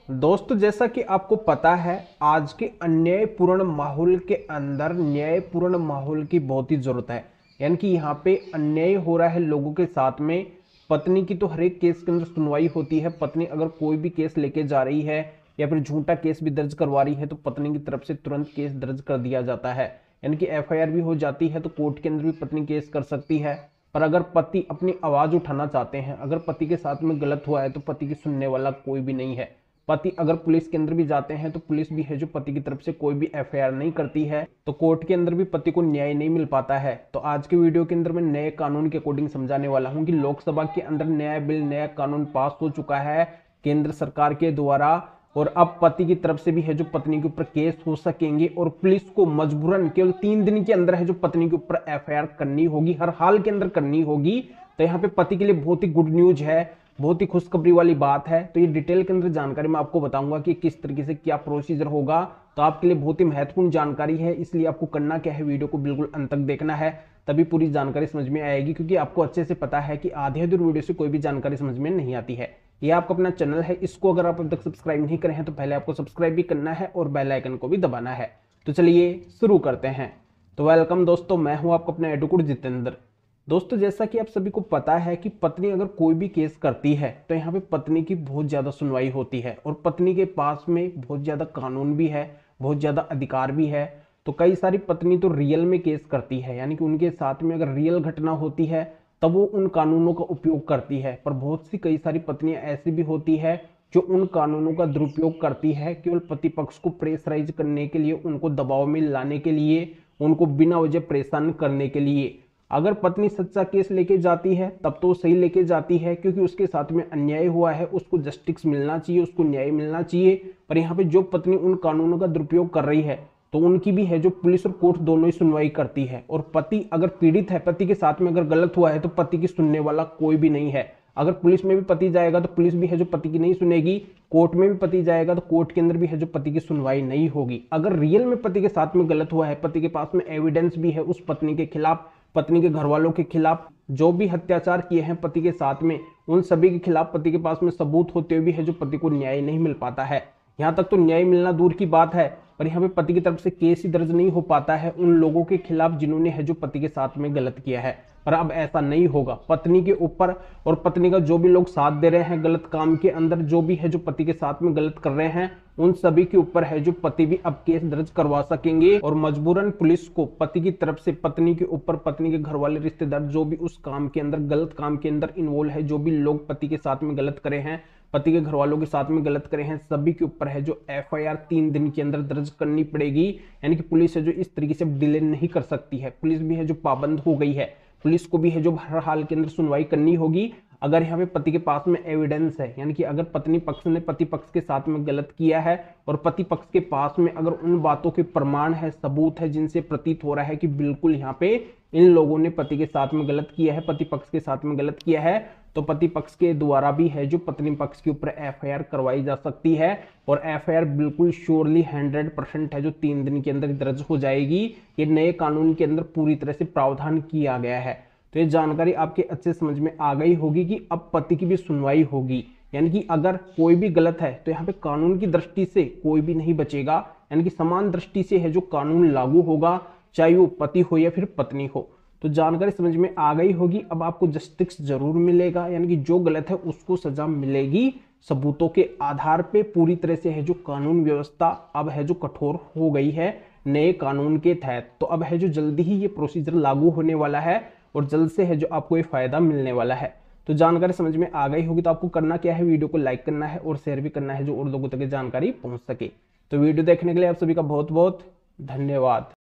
दोस्तों, जैसा कि आपको पता है, आज के अन्यायपूर्ण माहौल के अंदर न्यायपूर्ण माहौल की बहुत ही जरूरत है। यानी कि यहाँ पे अन्याय हो रहा है लोगों के साथ में। पत्नी की तो हर एक केस के अंदर सुनवाई होती है। पत्नी अगर कोई भी केस लेके जा रही है या फिर झूठा केस भी दर्ज करवा रही है तो पत्नी की तरफ से तुरंत केस दर्ज कर दिया जाता है। यानी कि एफआईआर भी हो जाती है, तो कोर्ट के अंदर भी पत्नी केस कर सकती है। पर अगर पति अपनी आवाज उठाना चाहते हैं, अगर पति के साथ में गलत हुआ है, तो पति की सुनने वाला कोई भी नहीं है। पति अगर पुलिस के अंदर भी जाते हैं तो पुलिस भी है जो पति की तरफ से कोई भी एफआईआर नहीं करती है, तो कोर्ट के अंदर भी पति को न्याय नहीं मिल पाता है। तो आज के वीडियो के अंदर मैं नए कानून के अकॉर्डिंग समझाने वाला हूं कि लोकसभा के अंदर नया बिल, नया कानून पास हो चुका है केंद्र सरकार के द्वारा, और अब पति की तरफ से भी है जो पत्नी के ऊपर केस हो सकेंगे और पुलिस को मजबूरन केवल 3 दिन के अंदर है जो पत्नी के ऊपर एफआईआर करनी होगी, हर हाल के अंदर करनी होगी। तो यहाँ पे पति के लिए बहुत ही गुड न्यूज है, बहुत ही खुशखबरी वाली बात है। तो ये डिटेल के अंदर जानकारी मैं आपको बताऊंगा कि किस तरीके से क्या प्रोसीजर होगा। तो आपके लिए बहुत ही महत्वपूर्ण जानकारी है, इसलिए आपको करना क्या है, वीडियो को बिल्कुल अंत तक देखना है, तभी पूरी जानकारी समझ में आएगी। क्योंकि आपको अच्छे से पता है कि आधे अधूरी वीडियो से कोई भी जानकारी समझ में नहीं आती है। ये आपका अपना चैनल है, इसको अगर आप अब तक सब्सक्राइब नहीं करे हैं तो पहले आपको सब्सक्राइब भी करना है और बेल आइकन को भी दबाना है। तो चलिए शुरू करते हैं। तो वेलकम दोस्तों, मैं हूं आपका अपना एडवोकेट जितेंद्र। दोस्तों, जैसा कि आप सभी को पता है कि पत्नी अगर कोई भी केस करती है तो यहाँ पे पत्नी की बहुत ज्यादा सुनवाई होती है और पत्नी के पास में बहुत ज्यादा कानून भी है, बहुत ज्यादा अधिकार भी है। तो कई सारी पत्नी तो रियल में केस करती है, यानी कि उनके साथ में अगर रियल घटना होती है तब वो उन कानूनों का उपयोग करती है। पर बहुत सी कई सारी पत्नियां ऐसी भी होती है जो उन कानूनों का दुरुपयोग करती है केवल पति पक्ष को प्रेशराइज करने के लिए, उनको दबाव में लाने के लिए, उनको बिना वजह परेशान करने के लिए। अगर पत्नी सच्चा केस लेके जाती है तब तो सही लेके जाती है, क्योंकि उसके साथ में अन्याय हुआ है, उसको जस्टिस मिलना चाहिए, उसको न्याय मिलना चाहिए। पर यहाँ पे जो पत्नी उन कानूनों का दुरुपयोग कर रही है तो उनकी भी है जो पुलिस और कोर्ट दोनों ही सुनवाई करती है। और पति अगर पीड़ित है, पति के साथ में अगर गलत हुआ है तो पति की सुनने वाला कोई भी नहीं है। अगर पुलिस में भी पति जाएगा तो पुलिस भी है जो पति की नहीं सुनेगी, कोर्ट में भी पति जाएगा तो कोर्ट के अंदर भी है जो पति की सुनवाई नहीं होगी। अगर रियल में पति के साथ में गलत हुआ है, पति के पास में एविडेंस भी है उस पत्नी के खिलाफ, पत्नी के घर वालों के खिलाफ जो भी अत्याचार किए हैं पति के साथ में, उन सभी के खिलाफ पति के पास में सबूत होते हुए भी है जो पति को न्याय नहीं मिल पाता है। यहाँ तक तो न्याय मिलना दूर की बात है, पर यहाँ पे पति की तरफ से केस ही दर्ज नहीं हो पाता है उन लोगों के खिलाफ जिन्होंने है जो पति के साथ में गलत किया है। पर अब ऐसा नहीं होगा। पत्नी के ऊपर और पत्नी का जो भी लोग साथ दे रहे हैं गलत काम के अंदर, जो भी है जो पति के साथ में गलत कर रहे हैं, उन सभी के ऊपर है जो पति भी अब केस दर्ज करवा सकेंगे। और मजबूरन पुलिस को पति की तरफ से पत्नी के ऊपर, पत्नी के घर वाले रिश्तेदार जो भी उस काम के अंदर, गलत काम के अंदर इन्वॉल्व है, जो भी लोग पति के साथ में गलत करे हैं, पति के घर वालों के साथ में गलत करे हैं, सभी के ऊपर है जो एफआईआर 3 दिन के अंदर दर्ज करनी पड़ेगी। यानी कि पुलिस है जो इस तरीके से डिले नहीं कर सकती है। पुलिस भी है जो पाबंद हो गई है, पुलिस को भी है जो हर हाल के अंदर सुनवाई करनी होगी। अगर यहाँ पे पति के पास में एविडेंस है, यानी कि अगर पत्नी पक्ष ने पति पक्ष के साथ में गलत किया है और पति पक्ष के पास में अगर उन बातों के प्रमाण है, सबूत है, जिनसे प्रतीत हो रहा है कि बिल्कुल यहाँ पे इन लोगों ने पति के साथ में गलत किया है, पति पक्ष के साथ में गलत किया है, तो पति पक्ष के द्वारा भी है जो पत्नी पक्ष के ऊपर एफआईआर करवाई जा सकती है। और एफआईआर बिल्कुल श्योरली 100% है जो 3 दिन के अंदर दर्ज हो जाएगी। ये नए कानून के अंदर पूरी तरह से प्रावधान किया गया है। तो ये जानकारी आपके अच्छे समझ में आ गई होगी कि अब पति की भी सुनवाई होगी। यानी कि अगर कोई भी गलत है तो यहाँ पे कानून की दृष्टि से कोई भी नहीं बचेगा। यानी कि समान दृष्टि से है जो कानून लागू होगा, चाहे वो पति हो या फिर पत्नी हो। तो जानकारी समझ में आ गई होगी। अब आपको जस्टिस जरूर मिलेगा, यानी कि जो गलत है उसको सजा मिलेगी सबूतों के आधार पे। पूरी तरह से है जो कानून व्यवस्था अब है जो कठोर हो गई है नए कानून के तहत। तो अब है जो जल्दी ही ये प्रोसीजर लागू होने वाला है और जल्द से है जो आपको ये फायदा मिलने वाला है। तो जानकारी समझ में आ गई होगी। तो आपको करना क्या है, वीडियो को लाइक करना है और शेयर भी करना है जो और लोगों तक जानकारी पहुंच सके। तो वीडियो देखने के लिए आप सभी का बहुत बहुत धन्यवाद।